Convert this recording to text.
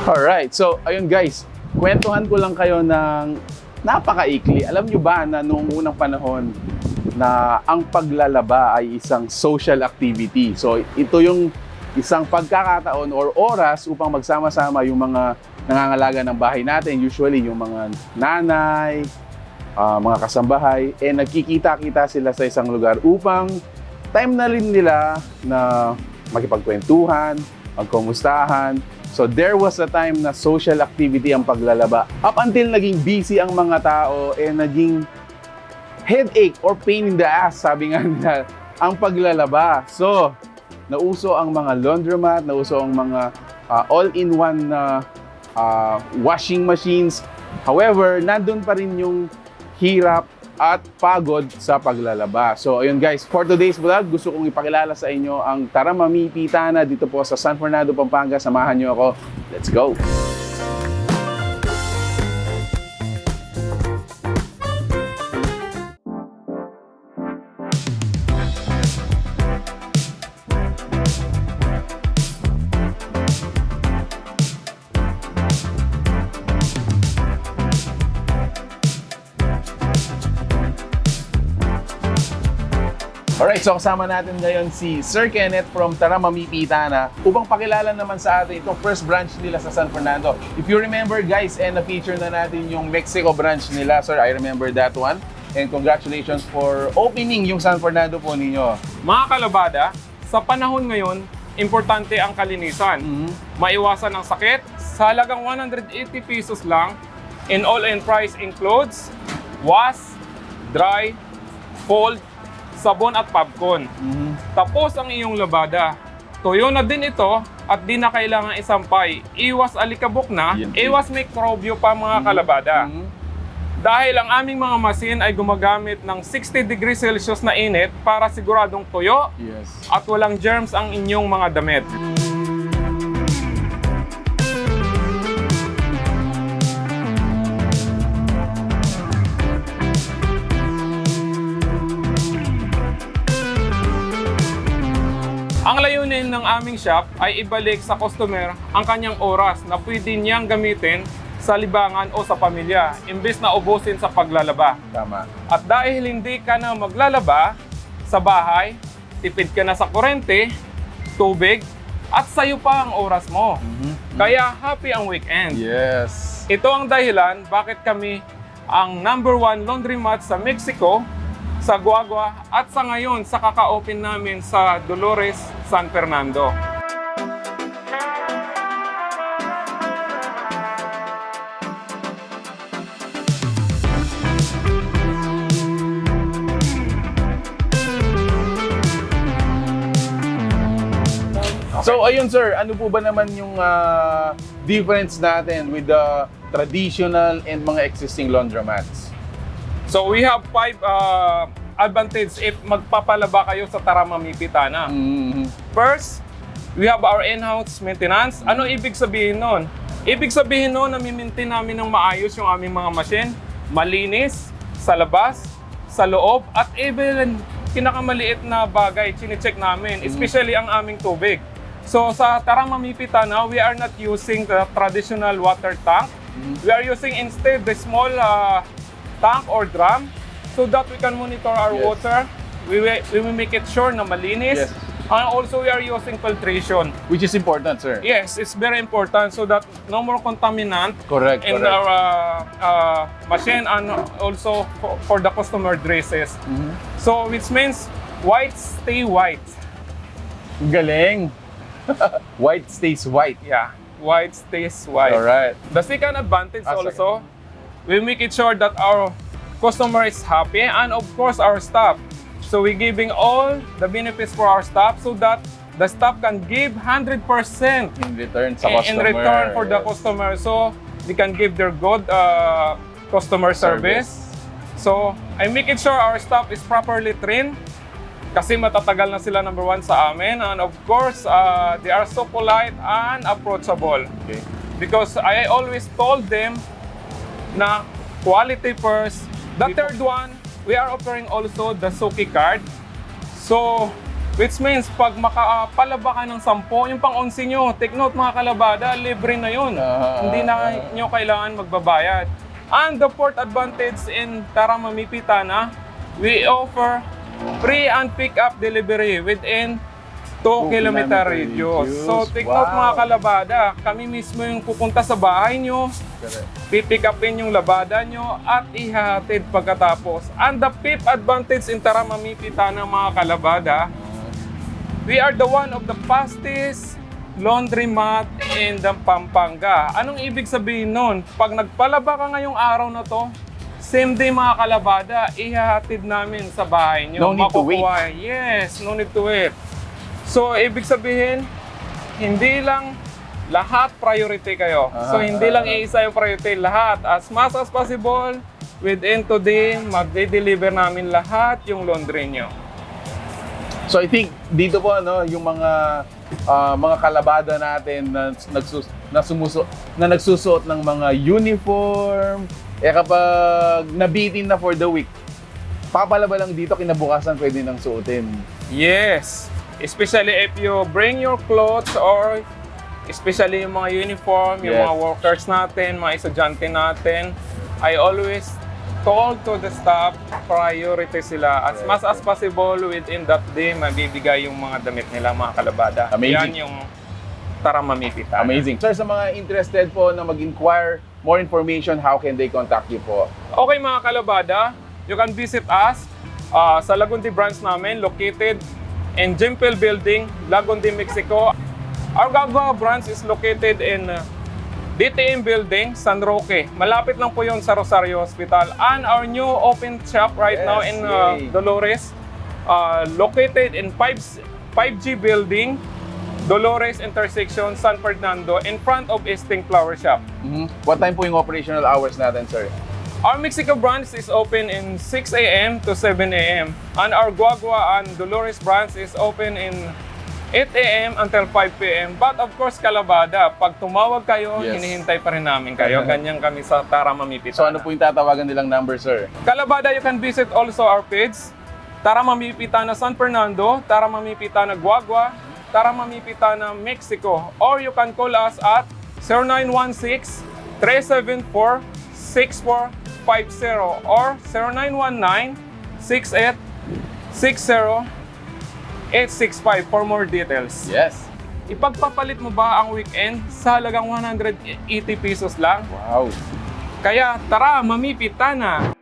Alright, so ayun guys, kwentuhan ko lang kayo ng napakaikli. Alam nyo ba na noong unang panahon na ang paglalaba ay isang social activity. So ito yung isang pagkakataon or oras upang magsama-sama yung mga nangangalaga ng bahay natin. Usually yung mga nanay, mga kasambahay, nagkikita-kita sila sa isang lugar upang time na rin nila na makipagkwentuhan, magkumustahan. So there was a time na social activity ang paglalaba. Up until naging busy ang mga tao, naging headache or pain in the ass, sabi nga nila, ang paglalaba. So, nauso ang mga laundromat, nauso ang mga all-in-one na washing machines. However, nandun pa rin yung hirap at pagod sa paglalaba. So, ayun guys, for today's vlog, gusto kong ipakilala sa inyo ang Taramami Pitana dito po sa San Fernando, Pampanga. Samahan nyo ako. Let's go! Alright, so kasama natin ngayon si Sir Kenneth from Taramami Pitana upang pakilala naman sa atin itong first branch nila sa San Fernando. If you remember guys, na-feature na natin yung Mexico branch nila. Sir, I remember that one. And congratulations for opening yung San Fernando po ninyo. Mga kalabada, sa panahon ngayon, importante ang kalinisan. Maiwasan ang sakit. Sa halagang 180 pesos lang, in all-in price includes wash, dry, fold, sabon at popcorn. Tapos ang iyong labada. Tuyo na din ito at di na kailangan isampay. Iwas alikabok na, iwas mikrobyo pa mga kalabada. Dahil ang aming mga masin ay gumagamit ng 60 degrees Celsius na init para siguradong tuyo at walang germs ang inyong mga damit. Ang layunin ng aming shop ay ibalik sa customer ang kanyang oras na pwede niyang gamitin sa libangan o sa pamilya, imbes na ubusin sa paglalaba. Tama. At dahil hindi ka na maglalaba sa bahay, tipid ka na sa kurente, tubig, at sayo pa ang oras mo. Kaya happy ang weekend. Yes. Ito ang dahilan bakit kami ang #1 laundromat sa Mexico, sa Guagua, at sa ngayon sa kaka-open namin sa Dolores, San Fernando. So ayun sir, ano po ba naman yung difference natin with the traditional and mga existing laundromats? So we have 5 advantage if magpapalaba kayo sa Taramami Pitana. First, we have our in-house maintenance. Ano ibig sabihin nun? Ibig sabihin nun na mi-maintain namin ng maayos yung aming mga machine, malinis, sa labas, sa loob, at even pinakamaliit na bagay, chine-check namin, especially ang aming tubig. So sa Taramami Pitana, we are not using the traditional water tank. We are using instead the small tank or drum so that we can monitor our water. We will make it sure na malinis. And also we are using filtration. Which is important, sir. Yes, it's very important so that no more contaminant in Correct. our machine and also for the customer dresses. So which means white stay white. Galing. White stays white. Yeah, white stays white. Alright. The second advantage also, we make it sure that our customer is happy and of course our staff. So we're giving all the benefits for our staff so that the staff can give 100% In return sa customer. in return for the customer. So they can give their good customer service. So I make it sure our staff is properly trained kasi matatagal na sila #1 sa amin. And of course, they are so polite and approachable. Okay. Because I always told them na quality first. The third one, we are offering also the Suki card. So, Which means, pag makapalaba ka ng 10, yung pang-11 nyo, take note mga kalabada, libre na yun. Hindi na nyo kailangan magbabayad. And the fourth advantage in Tara Mamipitana, we offer free and pick-up delivery within 2 kilometer radius. So, take note mga kalabada, kami mismo yung pupunta sa bahay nyo, pipick upin yung labada nyo, at ihahatid pagkatapos. And the fifth advantage in Tara Mamipitana mga kalabada, we are the one of the fastest laundromat in the Pampanga. Anong ibig sabihin nun? Pag nagpalaba ka ngayong araw na to, same day mga kalabada, ihahatid namin sa bahay nyo. No need to wait. Yes, no need to wait. So, ibig sabihin, hindi lang lahat priority kayo. So, hindi lang iisa yung priority. Lahat, as much as possible, within today, magde-deliver namin lahat yung laundry nyo. So I think dito po yung mga kalabada natin na nagsusuot ng mga uniform, kapag nabitin na for the week, papalaba lang dito, kinabukasan pwede nang suotin. Yes, especially if you bring your clothes, or especially yung mga uniform, yung Yes. mga workers natin, mga estudyante natin, I always told to the staff, priority sila. As much as possible, within that day, mabibigay yung mga damit nila, mga kalabada. Amazing. Yan yung Tara Mamipitana. Amazing. Sir, sa mga interested po na mag-inquire more information, how can they contact you po? Okay mga kalabada, you can visit us sa Lagundi branch namin, located in Jimpel Building, Lagundi, Mexico. Our Gagua branch is located in DTM Building, San Roque. Malapit lang po yun sa Rosario Hospital. And our new open shop right now in Dolores, located in 5G Building, Dolores Intersection, San Fernando, in front of Esting Flower Shop. What time po yung operational hours natin, sir? Our Mexico branch is open in 6 a.m. to 7 a.m. And our Guagua and Dolores branch is open in 8 a.m. until 5 p.m. But of course, kalabada, pag tumawag kayo, Yes. hinihintay pa rin namin kayo. Ganyan kami sa Tara Mamipitana. So ano po yung tatawagan nilang number, sir? Kalabada, you can visit also our page, Tara Mamipitana San Fernando, Tara Mamipitana Guagua, Tara Mamipitana Mexico. Or you can call us at 0916-374-6450 or 0919-6860-865 for more details. Yes. Ipagpapalit mo ba ang weekend sa halagang 180 pesos lang? Wow. Kaya tara, Mamipitana!